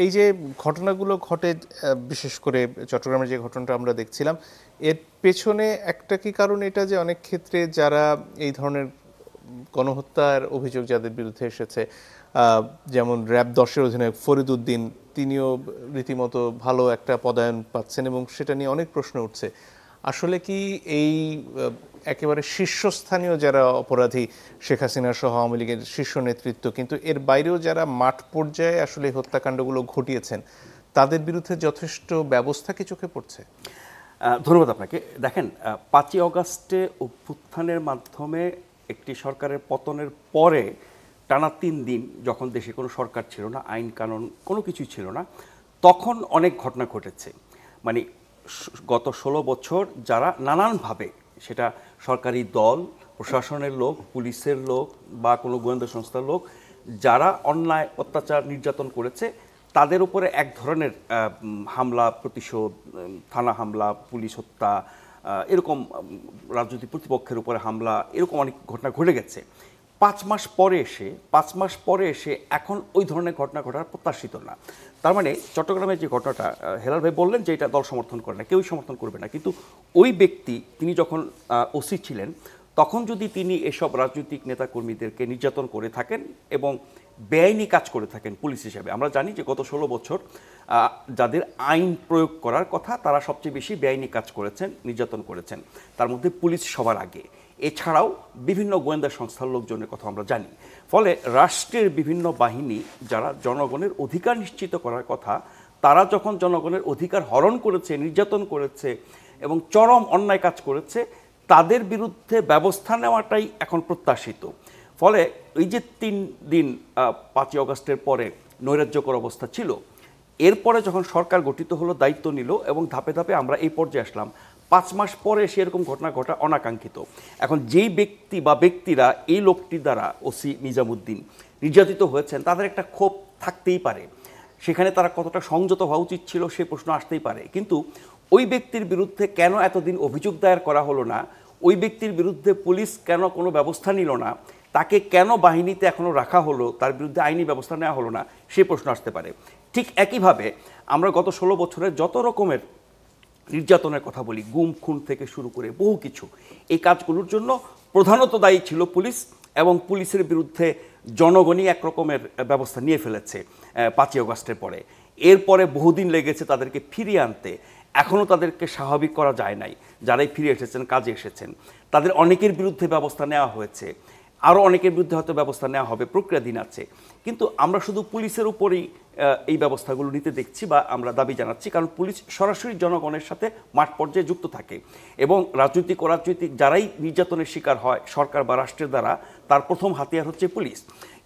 এই যে ঘটনাগুলো ঘটে, বিশেষ করে চট্টগ্রামের যে ঘটনাটা আমরা দেখছিলাম, এর পেছনে একটা কি কারণ এটা যে অনেক ক্ষেত্রে যারা এই ধরনের গণহত্যার অভিযোগ যাদের বিরুদ্ধে এসেছে, যেমন র্যাব 10-এর অধিনায়ক ফরিদ উদ্দিন, তিনিও রীতিমতো ভালো একটা পদায়ন পাচ্ছেন এবং সেটা নিয়ে অনেক প্রশ্ন উঠছে। আসলে কি এই একেবারে শীর্ষস্থানীয় যারা অপরাধী, শেখ হাসিনা সহ আওয়ামী লীগের শীর্ষ নেতৃত্ব, কিন্তু এর বাইরেও যারা মাঠ পর্যায়ে আসলে হত্যাকাণ্ডগুলো ঘটিয়েছেন, তাদের বিরুদ্ধে যথেষ্ট ব্যবস্থা কি চোখে পড়ছে? ধন্যবাদ আপনাকে। দেখেন, 5ই অগাস্টে অভ্যুত্থানের মাধ্যমে একটি সরকারের পতনের পরে টানা 3 দিন যখন দেশে কোনো সরকার ছিল না, আইন কানুন কোনো কিছুই ছিল না, তখন অনেক ঘটনা ঘটেছে। মানে গত 16 বছর যারা নানানভাবে, সেটা সরকারি দল, প্রশাসনের লোক, পুলিশের লোক বা কোনো গোয়েন্দা সংস্থার লোক, যারা অন্যায় অত্যাচার নির্যাতন করেছে, তাদের উপরে এক ধরনের হামলা, প্রতিশোধ, থানা হামলা, পুলিশ হত্যা, এরকম রাজনৈতিক প্রতিপক্ষের উপরে হামলা, এরকম অনেক ঘটনা ঘটে গেছে। 5 মাস পরে এসে এখন ওই ধরনের ঘটনা ঘটার প্রত্যাশিত না। তার মানে চট্টগ্রামের যে ঘটনাটা, হেলাল ভাই বললেন যে এটা দল সমর্থন করে না, কেউই সমর্থন করবে না, কিন্তু ওই ব্যক্তি, তিনি যখন ওসি ছিলেন, তখন যদি তিনি এসব রাজনৈতিক নেতাকর্মীদেরকে নির্যাতন করে থাকেন এবং বেআইনি কাজ করে থাকেন পুলিশ হিসেবে, আমরা জানি যে গত 16 বছর যাদের আইন প্রয়োগ করার কথা, তারা সবচেয়ে বেশি বেআইনি কাজ করেছেন, নির্যাতন করেছেন, তার মধ্যে পুলিশ সবার আগে। এছাড়াও বিভিন্ন গোয়েন্দা সংস্থার লোকজনের কথা আমরা জানি। ফলে রাষ্ট্রের বিভিন্ন বাহিনী যারা জনগণের অধিকার নিশ্চিত করার কথা, তারা যখন জনগণের অধিকার হরণ করেছে, নির্যাতন করেছে এবং চরম অন্যায় কাজ করেছে, তাদের বিরুদ্ধে ব্যবস্থা নেওয়াটাই এখন প্রত্যাশিত। ফলে এই যে 3 দিন 5ই অগাস্টের পরে নৈরাজ্যকর অবস্থা ছিল, এরপরে যখন সরকার গঠিত হলো, দায়িত্ব নিল এবং ধাপে ধাপে আমরা এই পর্যায়ে আসলাম, 5 মাস পরে সেরকম ঘটনা ঘটা অনাকাঙ্ক্ষিত। এখন যেই ব্যক্তি বা ব্যক্তিরা এই লোকটি দ্বারা, ওসি নিজামুদ্দিন, নির্যাতিত হয়েছেন, তাদের একটা ক্ষোভ থাকতেই পারে। সেখানে তারা কতটা সংযত হওয়া উচিত ছিল সে প্রশ্ন আসতেই পারে। কিন্তু ওই ব্যক্তির বিরুদ্ধে কেন এতদিন অভিযোগ দায়ের করা হলো না, ওই ব্যক্তির বিরুদ্ধে পুলিশ কেন কোনো ব্যবস্থা নিল না, তাকে কেন বাহিনীতে এখনও রাখা হলো, তার বিরুদ্ধে আইনি ব্যবস্থা নেওয়া হলো না, সে প্রশ্ন আসতে পারে। ঠিক একইভাবে আমরা গত 16 বছরের যত রকমের নির্যাতনের কথা বলি, গুম খুন থেকে শুরু করে বহু কিছু, এই কাজগুলোর জন্য প্রধানত দায়ী ছিল পুলিশ, এবং পুলিশের বিরুদ্ধে জনগণই একরকমের ব্যবস্থা নিয়ে ফেলেছে 5ই অগাস্টের পরে। এরপরে বহুদিন লেগেছে তাদেরকে ফিরিয়ে আনতে, এখনও তাদেরকে স্বাভাবিক করা যায় নাই। যারাই ফিরে এসেছেন, কাজে এসেছেন, তাদের অনেকের বিরুদ্ধে ব্যবস্থা নেওয়া হয়েছে, আরও অনেকের বিরুদ্ধে হয়তো ব্যবস্থা নেওয়া হবে, প্রক্রিয়াধীন আছে। কিন্তু আমরা শুধু পুলিশের উপরেই এই ব্যবস্থাগুলো নিতে দেখছি বা আমরা দাবি জানাচ্ছি, কারণ পুলিশ সরাসরি জনগণের সাথে মাঠ পর্যায়ে যুক্ত থাকে এবং রাজনৈতিক অরাজনৈতিক যারাই নির্যাতনের শিকার হয় সরকার বা রাষ্ট্রের দ্বারা, তার প্রথম হাতিয়ার হচ্ছে পুলিশ।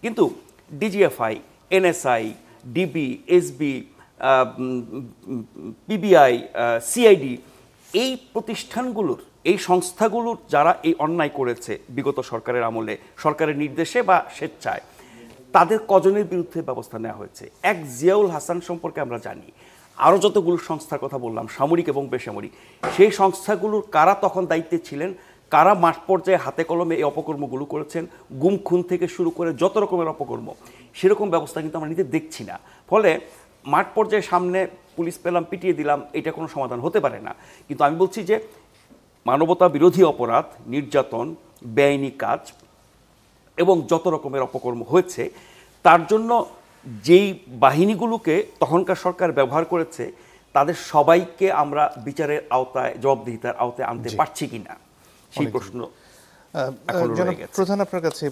কিন্তু DGFI, NSI, DB, SB, PBI, CID, এই প্রতিষ্ঠানগুলোর, এই সংস্থাগুলোর যারা এই অন্যায় করেছে বিগত সরকারের আমলে, সরকারের নির্দেশে বা স্বেচ্ছায়, তাদের কজনের বিরুদ্ধে ব্যবস্থা নেওয়া হয়েছে? এক জিয়াউল হাসান সম্পর্কে আমরা জানি, আরও যতগুলো সংস্থার কথা বললাম, সামরিক এবং বেসামরিক, সেই সংস্থাগুলোর কারা তখন দায়িত্বে ছিলেন, কারা মাঠ পর্যায়ে হাতে কলমে এই অপকর্মগুলো করেছেন, গুম খুন থেকে শুরু করে যত রকমের অপকর্ম, সেরকম ব্যবস্থা কিন্তু আমরা নিতে দেখছি না। ফলে মাঠ পর্যায়ে সামনে পুলিশ পেলাম, পিটিয়ে দিলাম, এটা কোনো সমাধান হতে পারে না। কিন্তু আমি বলছি যে মানবতা বিরোধী অপরাধ, নির্যাতন, বেআইনি কাজ এবং যত রকমের অপকর্ম হয়েছে, তার জন্য যেই বাহিনীগুলোকে তখনকার সরকার ব্যবহার করেছে, তাদের সবাইকে আমরা বিচারের আওতায়, জবাবদিহিতার আওতায় আনতে পারছি কিনা, সেই প্রশ্ন এখন রয়ে গেছে। প্রধান, আপনার কাছে